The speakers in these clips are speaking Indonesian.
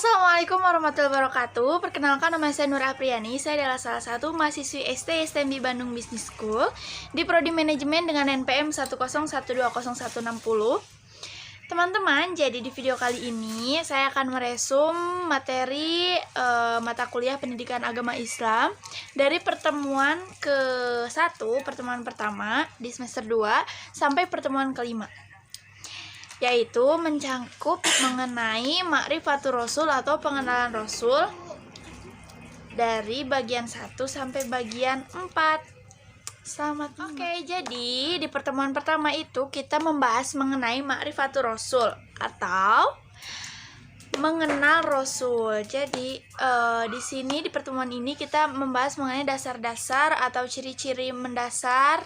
Assalamualaikum warahmatullahi wabarakatuh. Perkenalkan, nama saya Nur Apriani. Saya adalah salah satu mahasiswi STMB Bandung Business School di Prodi Manajemen dengan NPM 101200160. Teman-teman, jadi di video kali ini saya akan meresum materi mata kuliah Pendidikan Agama Islam dari pertemuan ke-1, pertemuan pertama di semester 2 sampai pertemuan kelima, yaitu mencangkup mengenai Ma'rifatur Rasul atau pengenalan Rasul dari bagian 1 sampai bagian 4. Selamat. Oke, jadi di pertemuan pertama itu kita membahas mengenai Ma'rifatur Rasul atau mengenal Rasul. Jadi di sini di pertemuan ini kita membahas mengenai dasar-dasar atau ciri-ciri mendasar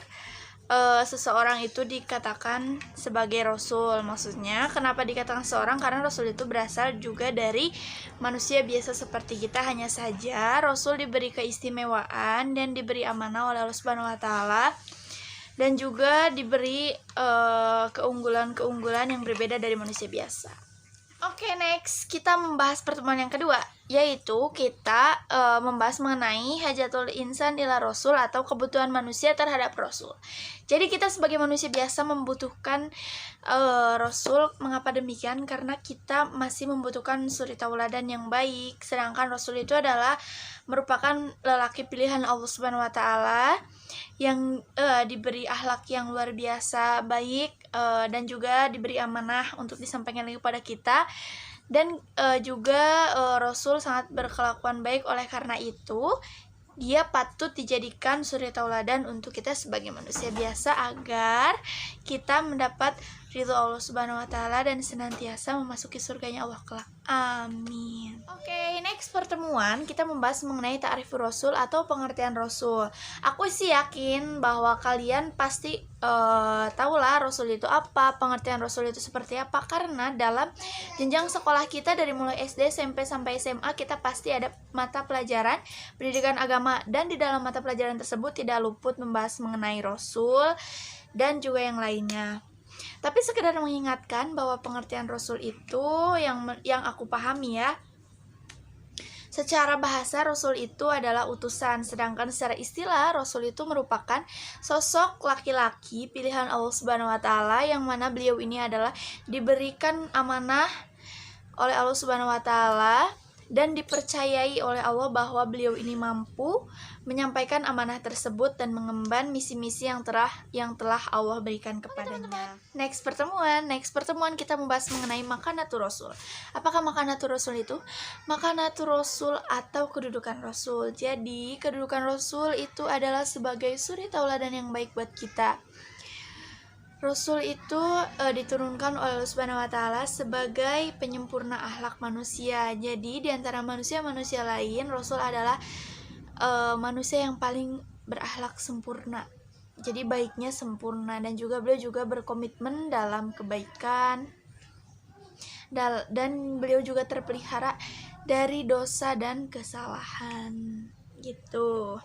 seseorang itu dikatakan sebagai Rasul. Maksudnya kenapa dikatakan seorang? Karena Rasul itu berasal juga dari manusia biasa seperti kita, hanya saja Rasul diberi keistimewaan dan diberi amanah oleh Allah Subhanahu wa Ta'ala, dan juga diberi keunggulan-keunggulan yang berbeda dari manusia biasa. Oke, next kita membahas pertemuan yang kedua, yaitu kita membahas mengenai hajatul insan ila Rasul atau kebutuhan manusia terhadap Rasul. Jadi kita sebagai manusia biasa membutuhkan Rasul. Mengapa demikian? Karena kita masih membutuhkan suri tauladan yang baik. Sedangkan Rasul itu adalah merupakan lelaki pilihan Allah Subhanahu wa Ta'ala yang diberi akhlak yang luar biasa baik, dan juga diberi amanah untuk disampaikan lagi kepada kita, dan juga Rasul sangat berkelakuan baik. Oleh karena itu dia patut dijadikan suri tauladan untuk kita sebagai manusia biasa agar kita mendapat ridho Allah Subhanahu wa Ta'ala dan senantiasa memasuki surganya Allah kelak. Amin. Oke, next pertemuan kita membahas mengenai ta'rifur Rasul atau pengertian Rasul. Aku sih yakin bahwa kalian pasti tahulah Rasul itu apa, pengertian Rasul itu seperti apa, karena dalam jenjang sekolah kita dari mulai SD, SMP sampai SMA kita pasti ada mata pelajaran pendidikan agama, dan di dalam mata pelajaran tersebut tidak luput membahas mengenai Rasul dan juga yang lainnya. Tapi sekedar mengingatkan bahwa pengertian Rasul itu yang aku pahami ya, secara bahasa Rasul itu adalah utusan, sedangkan secara istilah Rasul itu merupakan sosok laki-laki pilihan Allah Subhanahu wa Ta'ala, yang mana beliau ini adalah diberikan amanah oleh Allah Subhanahu wa Ta'ala dan dipercayai oleh Allah bahwa beliau ini mampu menyampaikan amanah tersebut dan mengemban misi-misi yang telah Allah berikan kepadanya. Next pertemuan kita membahas mengenai makanatur Rasul. Apakah makanatur Rasul itu? Makanatur Rasul atau kedudukan Rasul. Jadi kedudukan Rasul itu adalah sebagai suri tauladan yang baik buat kita. Rasul itu diturunkan oleh Allah Subhanahu wa Ta'ala sebagai penyempurna akhlak manusia. Jadi di antara manusia-manusia lain, Rasul adalah manusia yang paling berakhlak sempurna. Jadi baiknya sempurna, dan juga beliau juga berkomitmen dalam kebaikan, dan beliau juga terpelihara dari dosa dan kesalahan gitu.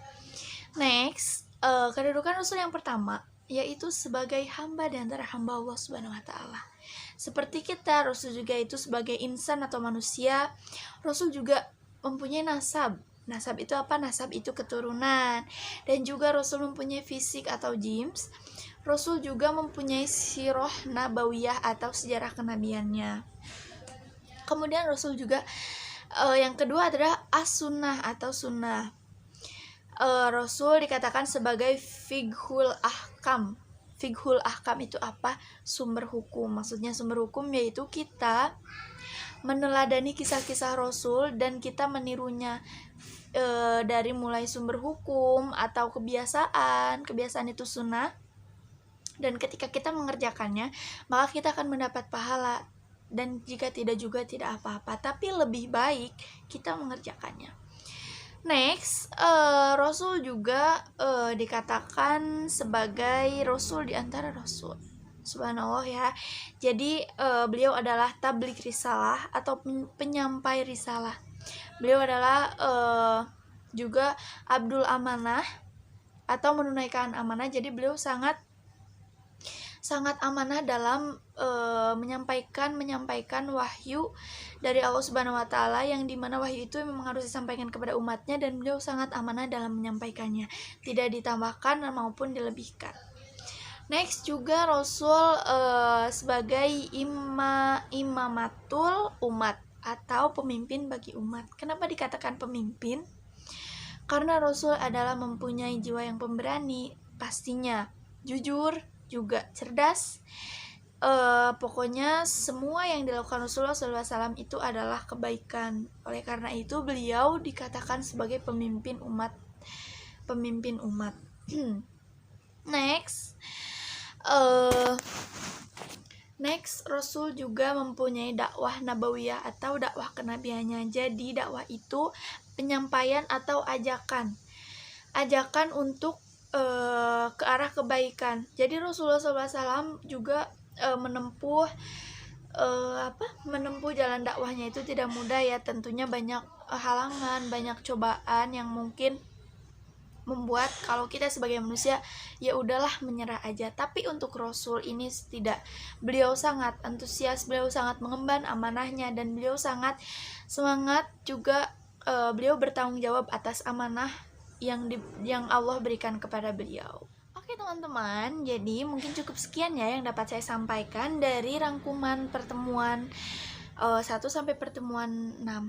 Next, kedudukan Rasul yang pertama yaitu sebagai hamba di antara hamba Allah Subhanahu wa Ta'ala. Seperti kita, Rasul juga itu sebagai insan atau manusia. Rasul juga mempunyai nasab. Nasab itu apa? Nasab itu keturunan. Dan juga Rasul mempunyai fisik atau jims. Rasul juga mempunyai sirah nabawiyah atau sejarah kenabiannya. Kemudian Rasul juga yang kedua adalah as-sunnah atau sunnah. Rasul dikatakan sebagai fiqhul ahkam. Fiqhul ahkam itu apa? Sumber hukum. Maksudnya sumber hukum yaitu kita meneladani kisah-kisah Rasul dan kita menirunya dari mulai sumber hukum atau kebiasaan itu sunnah, dan ketika kita mengerjakannya maka kita akan mendapat pahala, dan jika tidak juga tidak apa-apa, tapi lebih baik kita mengerjakannya. Next, Rasul juga dikatakan sebagai Rasul di antara Rasul. Subhanallah ya. Jadi beliau adalah tabligh risalah atau penyampai risalah. Beliau adalah juga abdul amanah atau menunaikan amanah. Jadi beliau sangat sangat amanah dalam menyampaikan wahyu dari Allah Subhanahu wa taala, yang dimana wahyu itu memang harus disampaikan kepada umatnya, dan beliau sangat amanah dalam menyampaikannya, tidak ditambahkan maupun dilebihkan. Next juga Rasul sebagai imamatul umat atau pemimpin bagi umat. Kenapa dikatakan pemimpin? Karena Rasul adalah mempunyai jiwa yang pemberani, pastinya jujur, juga cerdas. Pokoknya semua yang dilakukan Rasulullah SAW itu adalah kebaikan. Oleh karena itu beliau dikatakan sebagai pemimpin umat. Next, Rasul juga mempunyai dakwah nabawiyah atau dakwah kenabiannya. Jadi dakwah itu penyampaian atau ajakan untuk ke arah kebaikan. Jadi Rasulullah SAW juga menempuh jalan dakwahnya itu tidak mudah ya. Tentunya banyak halangan, banyak cobaan yang mungkin membuat kalau kita sebagai manusia ya udahlah menyerah aja. Tapi untuk Rasul ini tidak, beliau sangat antusias, beliau sangat mengemban amanahnya, dan beliau sangat semangat juga. Beliau bertanggung jawab atas amanah yang Allah berikan kepada beliau. Oke teman-teman, jadi mungkin cukup sekian ya yang dapat saya sampaikan dari rangkuman pertemuan 1 sampai pertemuan 6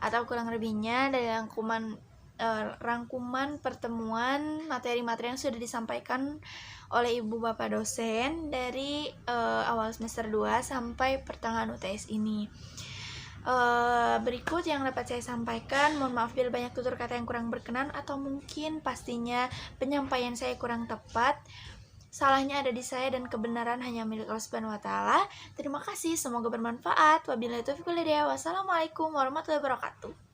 atau kurang lebihnya dari rangkuman pertemuan materi-materi yang sudah disampaikan oleh ibu bapak dosen dari awal semester 2 sampai pertengahan UTS ini. Berikut yang dapat saya sampaikan. Mohon maaf bila banyak tutur kata yang kurang berkenan atau mungkin pastinya penyampaian saya kurang tepat. Salahnya ada di saya dan kebenaran hanya milik Allah Subhanahu wa taala. Terima kasih, semoga bermanfaat. Wabillahi taufiq wal hidayah. Wassalamualaikum warahmatullahi wabarakatuh.